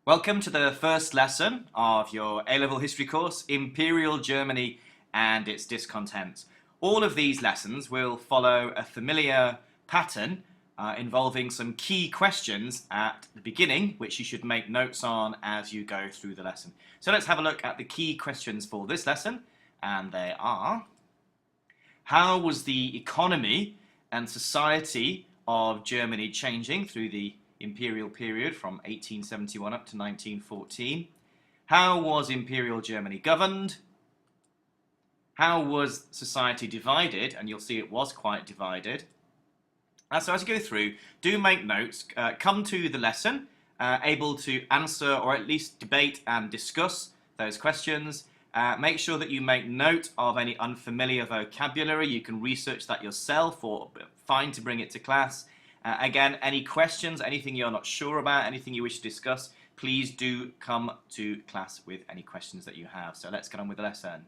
Welcome to the first lesson of your A-level history course, Imperial Germany and its discontents. All of these lessons will follow a familiar pattern involving some key questions at the beginning, which you should make notes on as you go through the lesson. So let's have a look at the key questions for this lesson, and they are: how was the economy and society of Germany changing through the imperial period from 1871 up to 1914? How was Imperial Germany governed? How was society divided? And you'll see it was quite divided. So as you go through, do make notes, come to the lesson able to answer or at least debate and discuss those questions. Make sure that you make note of any unfamiliar vocabulary. You can research that yourself or find to bring it to class. Again, any questions, anything you're not sure about, anything you wish to discuss, please do come to class with any questions that you have. So let's get on with the lesson.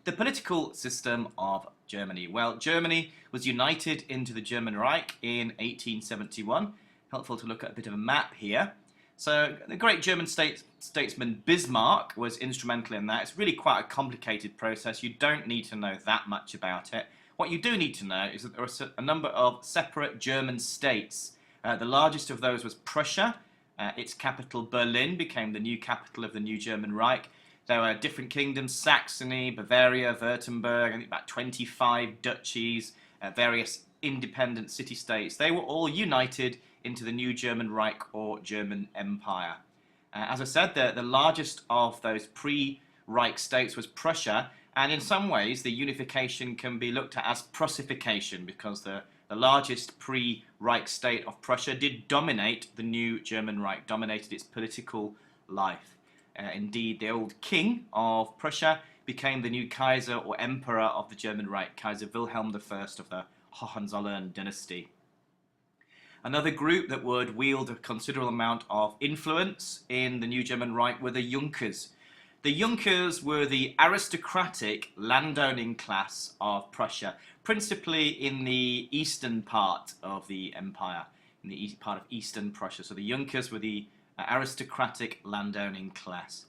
The political system of Germany. Well, Germany was united into the German Reich in 1871. Helpful to look at a bit of a map here. So the great German statesman Bismarck was instrumental in that. It's really quite a complicated process. You don't need to know that much about it. What you do need to know is that there are a number of separate German states. The largest of those was Prussia. Its capital, Berlin, became the new capital of the new German Reich. There were different kingdoms: Saxony, Bavaria, Württemberg, I think about 25 duchies, various independent city-states. They were all united into the new German Reich or German Empire. As I said, the largest of those pre-Reich states was Prussia, and in some ways the unification can be looked at as Prussification, because the largest pre-Reich state of Prussia did dominate the new German Reich, dominated its political life. Indeed, the old king of Prussia became the new Kaiser or Emperor of the German Reich, Kaiser Wilhelm I of the Hohenzollern dynasty. Another group that would wield a considerable amount of influence in the new German Reich were the Junkers. The Junkers were the aristocratic landowning class of Prussia, principally in the eastern part of the empire, in the east part of eastern Prussia. So the Junkers were the aristocratic landowning class.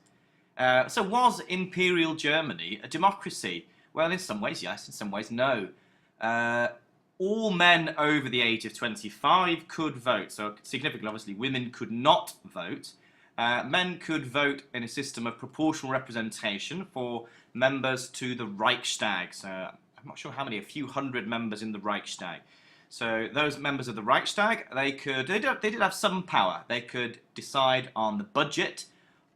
So was Imperial Germany a democracy? Well, in some ways yes, in some ways no. All men over the age of 25 could vote, so significantly, obviously, women could not vote. Men could vote in a system of proportional representation for members to the Reichstag. So I'm not sure how many, a few hundred members in the Reichstag. So those members of the Reichstag, they did have some power. They could decide on the budget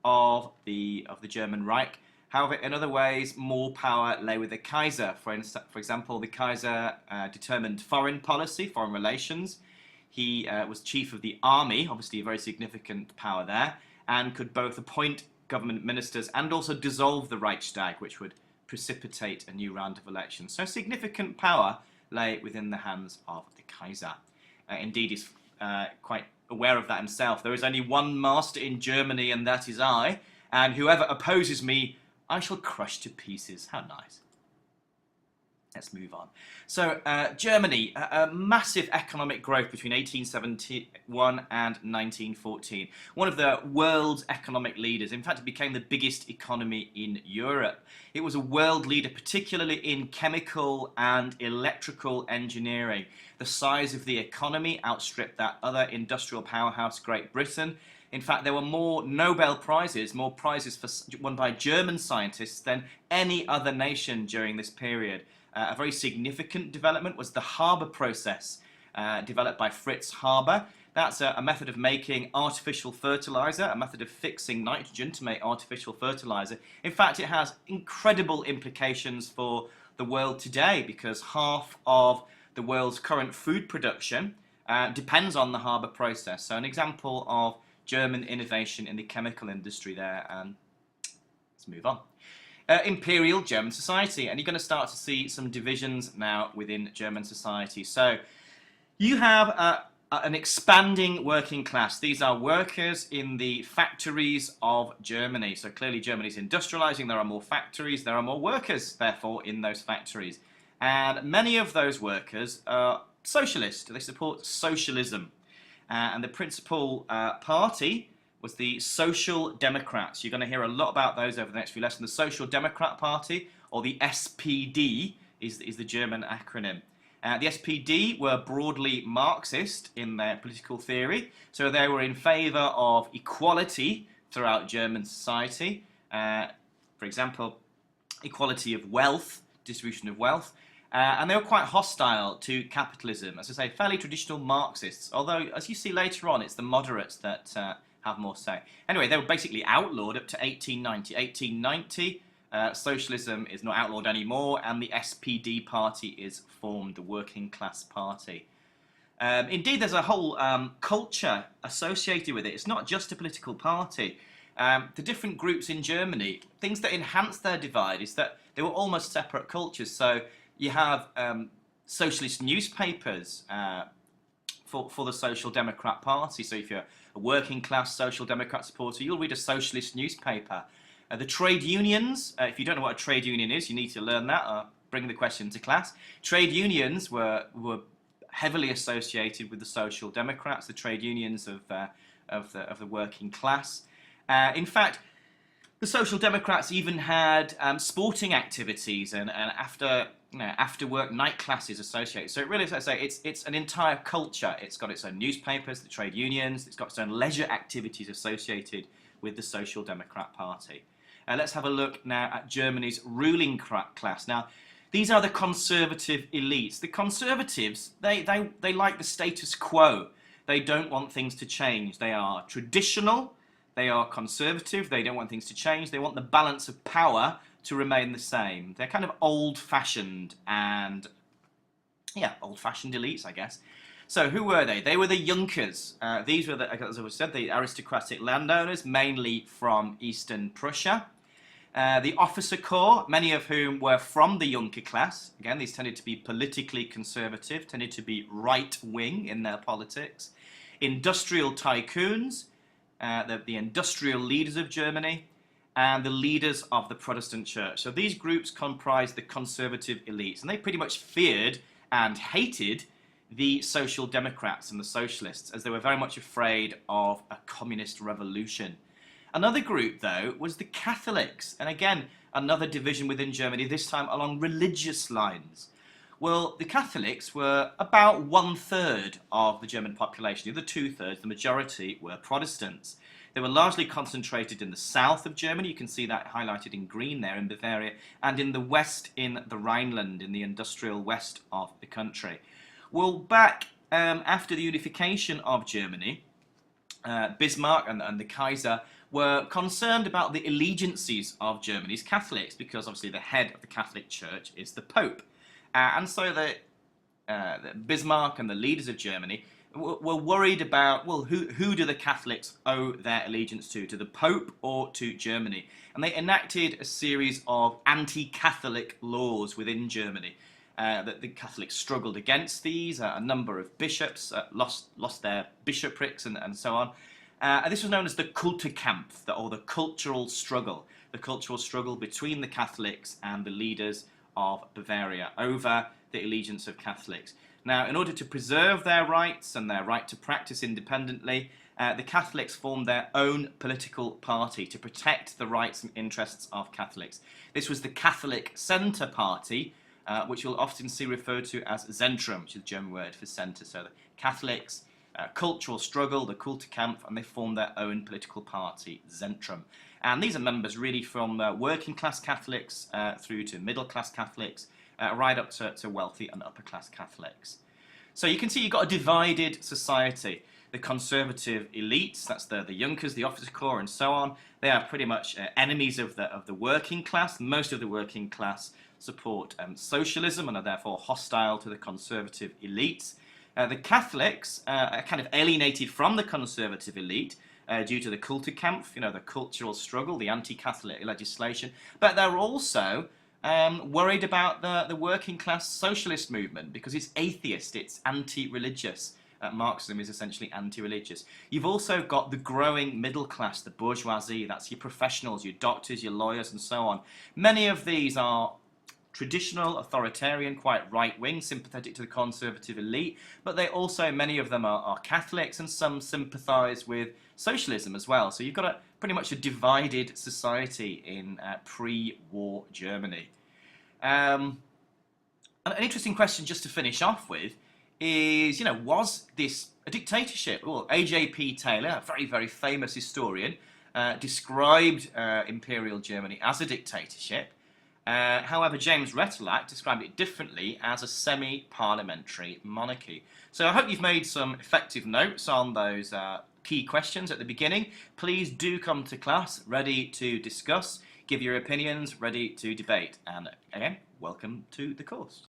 of the German Reich. However, in other ways, more power lay with the Kaiser. For example, the Kaiser determined foreign policy, foreign relations. He was chief of the army, obviously a very significant power there, and could both appoint government ministers and also dissolve the Reichstag, which would precipitate a new round of elections. So significant power lay within the hands of the Kaiser. Indeed, he's quite aware of that himself. There is only one master in Germany, and that is I, and whoever opposes me, I shall crush to pieces. How nice. Let's move on. So, Germany, a massive economic growth between 1871 and 1914. One of the world's economic leaders. In fact, it became the biggest economy in Europe. It was a world leader, particularly in chemical and electrical engineering. The size of the economy outstripped that other industrial powerhouse, Great Britain. In fact, there were more Nobel Prizes, more prizes won by German scientists than any other nation during this period. A very significant development was the Haber process, developed by Fritz Haber. That's a method of making artificial fertilizer, a method of fixing nitrogen to make artificial fertilizer. In fact, it has incredible implications for the world today, because half of the world's current food production depends on the Haber process. So an example of German innovation in the chemical industry there. Let's move on. Imperial German society, and you're going to start to see some divisions now within German society. So you have an expanding working class. These are workers in the factories of Germany. So clearly Germany's industrializing, there are more factories, there are more workers, therefore, in those factories. And many of those workers are socialist. They support socialism. And the principal party was the Social Democrats. You're going to hear a lot about those over the next few lessons. The Social Democrat Party, or the SPD, is the German acronym. The SPD were broadly Marxist in their political theory, so they were in favour of equality throughout German society. For example, equality of wealth, distribution of wealth, and they were quite hostile to capitalism. As I say, fairly traditional Marxists, although, as you see later on, it's the moderates that have more say. Anyway, they were basically outlawed up to 1890. 1890, socialism is not outlawed anymore, and the SPD party is formed, the working class party. Indeed, there's a whole culture associated with it. It's not just a political party. The different groups in Germany, things that enhance their divide is that they were almost separate cultures. So you have socialist newspapers for the Social Democrat Party. So if you're a working class Social Democrat supporter, you'll read a socialist newspaper. The trade unions, if you don't know what a trade union is, you need to learn that. Bring the question to class. Trade unions were heavily associated with the Social Democrats, the trade unions of the working class. In fact, the Social Democrats even had sporting activities and after work night classes associated. So it really, as I say, it's an entire culture. It's got its own newspapers, the trade unions. It's got its own leisure activities associated with the Social Democrat Party. Let's have a look now at Germany's ruling class. Now, these are the conservative elites. The conservatives, they like the status quo. They don't want things to change. They are traditional. They are conservative. They don't want things to change. They want the balance of power to remain the same. They're kind of old-fashioned and, yeah, old-fashioned elites, I guess. So who were they? They were the Junkers. These were, as I said, the aristocratic landowners, mainly from Eastern Prussia. The officer corps, many of whom were from the Junker class. Again, these tended to be politically conservative, tended to be right-wing in their politics. Industrial tycoons, the industrial leaders of Germany, and the leaders of the Protestant church. So these groups comprised the conservative elites, and they pretty much feared and hated the Social Democrats and the socialists, as they were very much afraid of a communist revolution. Another group, though, was the Catholics, and again, another division within Germany, this time along religious lines. Well, the Catholics were about 1/3 of the German population. The other 2/3, the majority, were Protestants. They were largely concentrated in the south of Germany. You can see that highlighted in green there in Bavaria, and in the west in the Rhineland, in the industrial west of the country. Well, back after the unification of Germany, Bismarck and the Kaiser were concerned about the allegiances of Germany's Catholics, because obviously the head of the Catholic Church is the Pope. And so the Bismarck and the leaders of Germany were worried about, well, who do the Catholics owe their allegiance to the Pope or to Germany? And they enacted a series of anti-Catholic laws within Germany. That the Catholics struggled against these. A number of bishops lost their bishoprics and so on. This was known as the Kulturkampf, or the cultural struggle between the Catholics and the leaders of Bavaria over the allegiance of Catholics. Now, in order to preserve their rights and their right to practice independently, the Catholics formed their own political party to protect the rights and interests of Catholics. This was the Catholic Centre Party, which you'll often see referred to as Zentrum, which is the German word for centre. So the Catholics, cultural struggle, the Kulturkampf, and they formed their own political party, Zentrum. And these are members really from working class Catholics through to middle class Catholics, right up to wealthy and upper class Catholics. So you can see you've got a divided society. The conservative elites, that's the Junkers, the officer corps, and so on, they are pretty much enemies of the working class. Most of the working class support socialism and are therefore hostile to the conservative elites. The Catholics are kind of alienated from the conservative elite due to the Kulturkampf, the cultural struggle, the anti-Catholic legislation, but they're also worried about the working class socialist movement because it's atheist, it's anti-religious. Marxism is essentially anti-religious. You've also got the growing middle class, the bourgeoisie, that's your professionals, your doctors, your lawyers, and so on. Many of these are traditional, authoritarian, quite right-wing, sympathetic to the conservative elite, but many of them are Catholics, and some sympathise with socialism as well. So you've got pretty much a divided society in pre-war Germany. An interesting question just to finish off with is, was this a dictatorship? Well, A.J.P. Taylor, a very, very famous historian, described Imperial Germany as a dictatorship. However, James Rettelack described it differently as a semi-parliamentary monarchy. So I hope you've made some effective notes on those key questions at the beginning. Please do come to class ready to discuss, give your opinions, ready to debate. And again, welcome to the course.